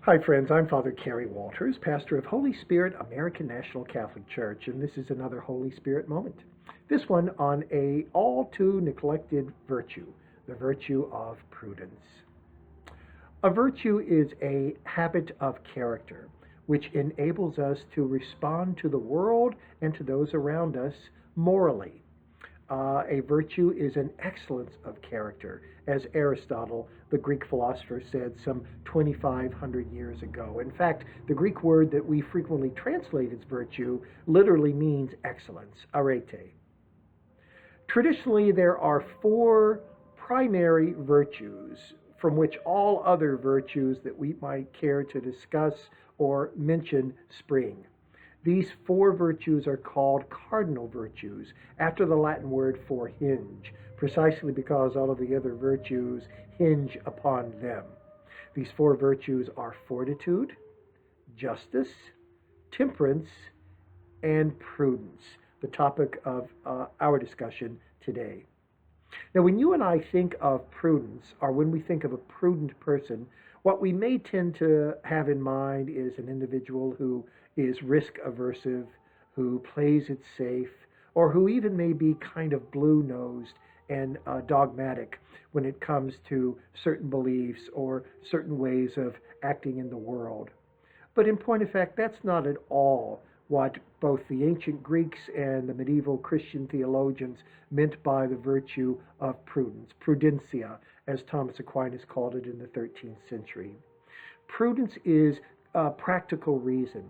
Hi, friends. I'm Father Kerry Walters, pastor of Holy Spirit American National Catholic Church, and this is another Holy Spirit moment. This one on a all too neglected virtue, the virtue of prudence. A virtue is a habit of character which enables us to respond to the world and to those around us morally. A virtue is an excellence of character, as Aristotle, the Greek philosopher, said some 2,500 years ago. In fact, the Greek word that we frequently translate as virtue literally means excellence, arete. Traditionally, there are four primary virtues from which all other virtues that we might care to discuss or mention spring. These four virtues are called cardinal virtues, after the Latin word for hinge, precisely because all of the other virtues hinge upon them. These four virtues are fortitude, justice, temperance, and prudence, the topic of our discussion today. Now, when you and I think of prudence, or when we think of a prudent person, what we may tend to have in mind is an individual who is risk aversive, who plays it safe, or who even may be kind of blue nosed and dogmatic when it comes to certain beliefs or certain ways of acting in the world. But in point of fact, that's not at all what both the ancient Greeks and the medieval Christian theologians meant by the virtue of prudence, prudentia, as Thomas Aquinas called it in the 13th century. Prudence is practical reason.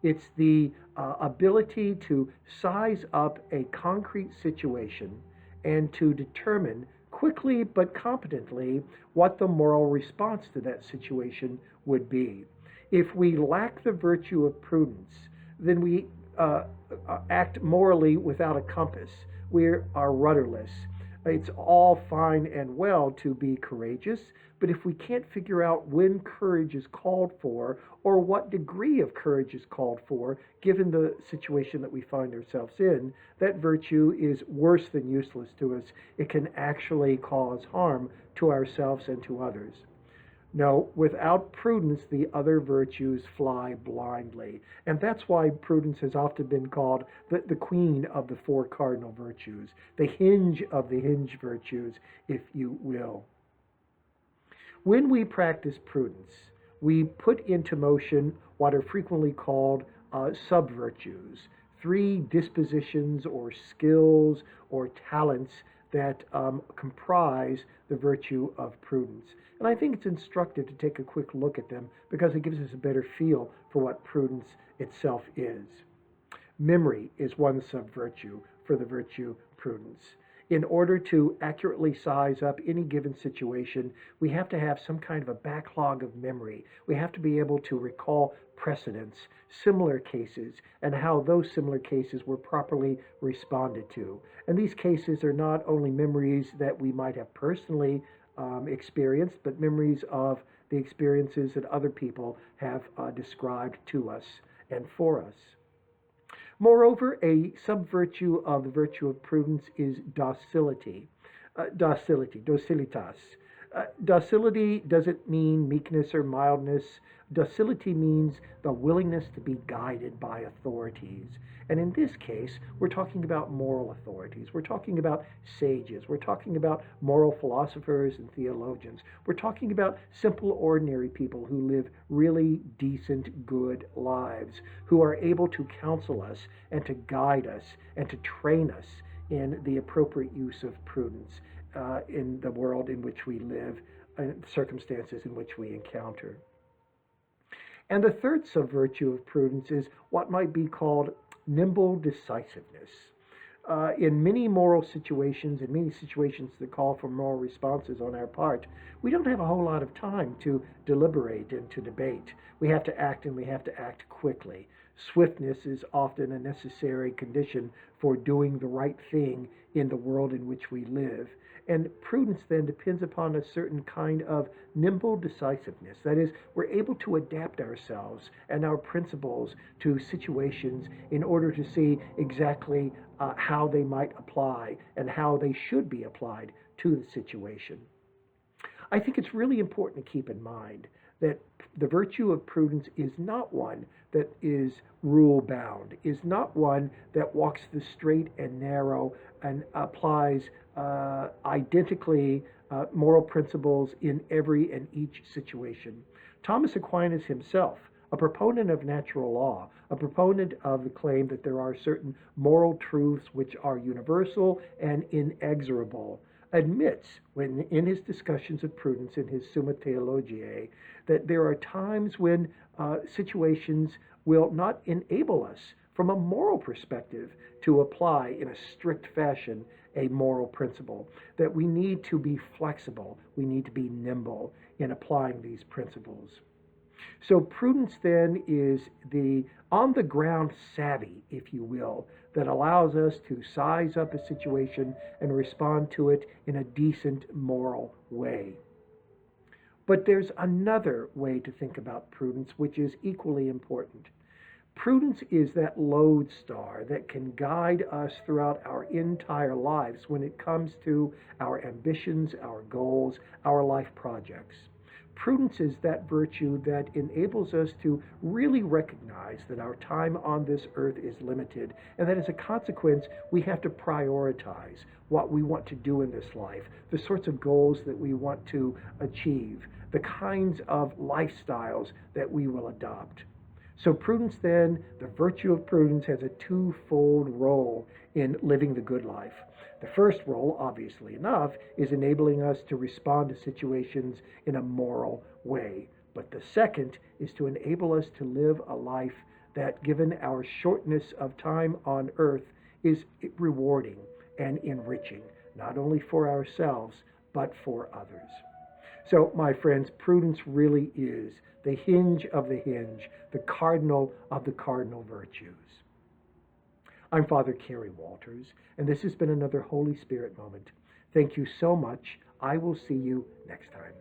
It's the ability to size up a concrete situation and to determine quickly but competently what the moral response to that situation would be. If we lack the virtue of prudence, then we act morally without a compass. We are rudderless. It's all fine and well to be courageous, but if we can't figure out when courage is called for or what degree of courage is called for, given the situation that we find ourselves in, that virtue is worse than useless to us. It can actually cause harm to ourselves and to others. No, without prudence, the other virtues fly blindly. And that's why prudence has often been called the queen of the four cardinal virtues, the hinge of the hinge virtues, if you will. When we practice prudence, we put into motion what are frequently called sub-virtues, three dispositions or skills or talents that comprise the virtue of prudence. And I think it's instructive to take a quick look at them because it gives us a better feel for what prudence itself is. Memory is one sub-virtue for the virtue prudence. In order to accurately size up any given situation, we have to have some kind of a backlog of memory. We have to be able to recall precedents, similar cases, and how those similar cases were properly responded to. And these cases are not only memories that we might have personally experienced, but memories of the experiences that other people have described to us and for us. Moreover, a sub-virtue of the virtue of prudence is docility. Docilitas. Docility doesn't mean meekness or mildness. Docility means the willingness to be guided by authorities. And in this case, we're talking about moral authorities. We're talking about sages. We're talking about moral philosophers and theologians. We're talking about simple, ordinary people who live really decent, good lives, who are able to counsel us and to guide us and to train us in the appropriate use of prudence in the world in which we live and circumstances in which we encounter. And the third sub-virtue of prudence is what might be called nimble decisiveness. In many moral situations, in many situations that call for moral responses on our part, we don't have a whole lot of time to deliberate and to debate. We have to act, and we have to act quickly. Swiftness is often a necessary condition for doing the right thing in the world in which we live. And prudence then depends upon a certain kind of nimble decisiveness. That is, we're able to adapt ourselves and our principles to situations in order to see exactly how they might apply and how they should be applied to the situation. I think it's really important to keep in mind that the virtue of prudence is not one that is rule bound, is not one that walks the straight and narrow and applies identically moral principles in every and each situation. Thomas Aquinas himself, a proponent of natural law, a proponent of the claim that there are certain moral truths which are universal and inexorable, admits when in his discussions of prudence in his Summa Theologiae that there are times when situations will not enable us from a moral perspective to apply in a strict fashion a moral principle, that we need to be flexible, we need to be nimble in applying these principles. So prudence then is the on-the-ground savvy, if you will, that allows us to size up a situation and respond to it in a decent moral way. But there's another way to think about prudence, which is equally important. Prudence is that lodestar that can guide us throughout our entire lives when it comes to our ambitions, our goals, our life projects. Prudence is that virtue that enables us to really recognize that our time on this earth is limited, and that as a consequence, we have to prioritize what we want to do in this life, the sorts of goals that we want to achieve, the kinds of lifestyles that we will adopt. So prudence then, the virtue of prudence, has a twofold role in living the good life. The first role, obviously enough, is enabling us to respond to situations in a moral way. But the second is to enable us to live a life that, given our shortness of time on earth, is rewarding and enriching, not only for ourselves, but for others. So, my friends, prudence really is the hinge of the hinge, the cardinal of the cardinal virtues. I'm Father Kerry Walters, and this has been another Holy Spirit moment. Thank you so much. I will see you next time.